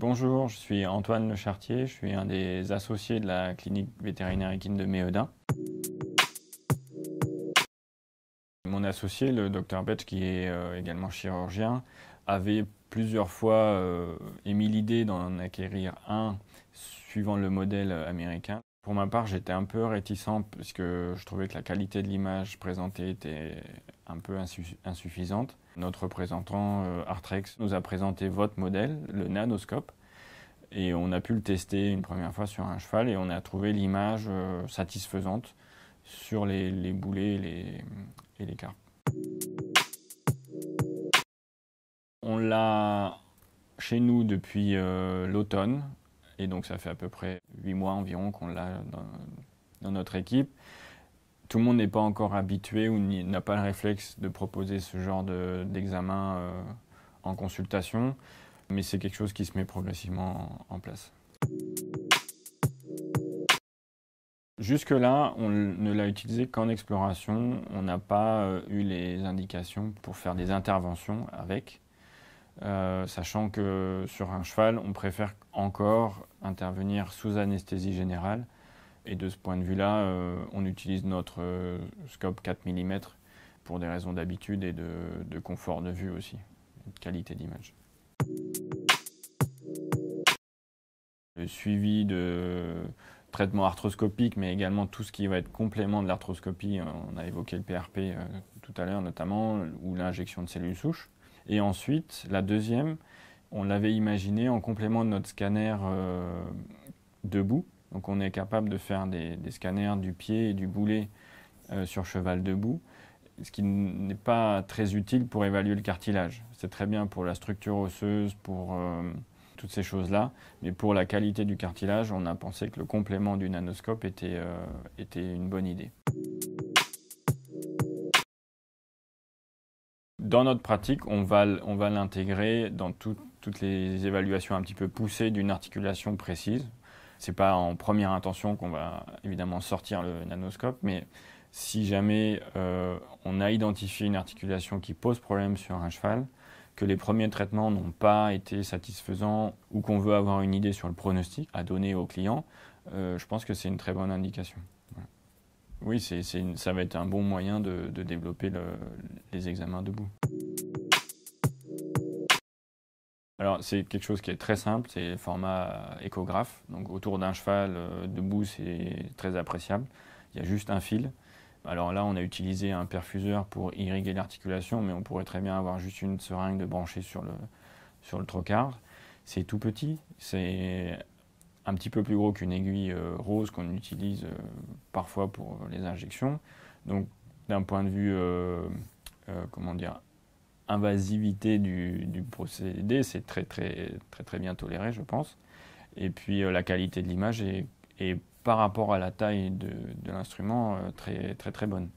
Bonjour, je suis Antoine Lechartier, je suis un des associés de la clinique vétérinaire équine de Méhedin. Mon associé, le docteur Betch, qui est également chirurgien, avait plusieurs fois émis l'idée d'en acquérir un suivant le modèle américain. Pour ma part, j'étais un peu réticent parce que je trouvais que la qualité de l'image présentée était un peu insuffisante. Notre représentant Artrex nous a présenté votre modèle, le nanoscope, et on a pu le tester une première fois sur un cheval et on a trouvé l'image satisfaisante sur les boulets et les carpes. On l'a chez nous depuis l'automne, et donc ça fait à peu près 8 mois environ qu'on l'a dans notre équipe. Tout le monde n'est pas encore habitué ou n'a pas le réflexe de proposer ce genre d'examen en consultation, mais c'est quelque chose qui se met progressivement en place. Jusque-là, on ne l'a utilisé qu'en exploration. On n'a pas eu les indications pour faire des interventions avec, sachant que sur un cheval, on préfère encore intervenir sous anesthésie générale. Et de ce point de vue-là, on utilise notre scope 4 mm pour des raisons d'habitude et de confort de vue aussi, de qualité d'image. Le suivi de traitement arthroscopique, mais également tout ce qui va être complément de l'arthroscopie. On a évoqué le PRP tout à l'heure notamment, ou l'injection de cellules souches. Et ensuite, la deuxième, on l'avait imaginé en complément de notre scanner debout. Donc on est capable de faire des scanners du pied et du boulet sur cheval debout, ce qui n'est pas très utile pour évaluer le cartilage. C'est très bien pour la structure osseuse, pour toutes ces choses-là, mais pour la qualité du cartilage, on a pensé que le complément du nanoscope était une bonne idée. Dans notre pratique, on va l'intégrer dans toutes les évaluations un petit peu poussées d'une articulation précise. Ce n'est pas en première intention qu'on va évidemment sortir le nanoscope, mais si jamais on a identifié une articulation qui pose problème sur un cheval, que les premiers traitements n'ont pas été satisfaisants ou qu'on veut avoir une idée sur le pronostic à donner au client, je pense que c'est une très bonne indication. Voilà. Oui, ça va être un bon moyen de développer les examens debout. Alors c'est quelque chose qui est très simple, c'est le format échographe. Donc autour d'un cheval debout, c'est très appréciable. Il y a juste un fil. Alors là, on a utilisé un perfuseur pour irriguer l'articulation, mais on pourrait très bien avoir juste une seringue de brancher sur le trocar. C'est tout petit, c'est un petit peu plus gros qu'une aiguille rose qu'on utilise parfois pour les injections. Donc d'un point de vue, comment dire, invasivité du procédé, c'est très bien toléré, je pense. Et puis la qualité de l'image est par rapport à la taille de l'instrument très bonne.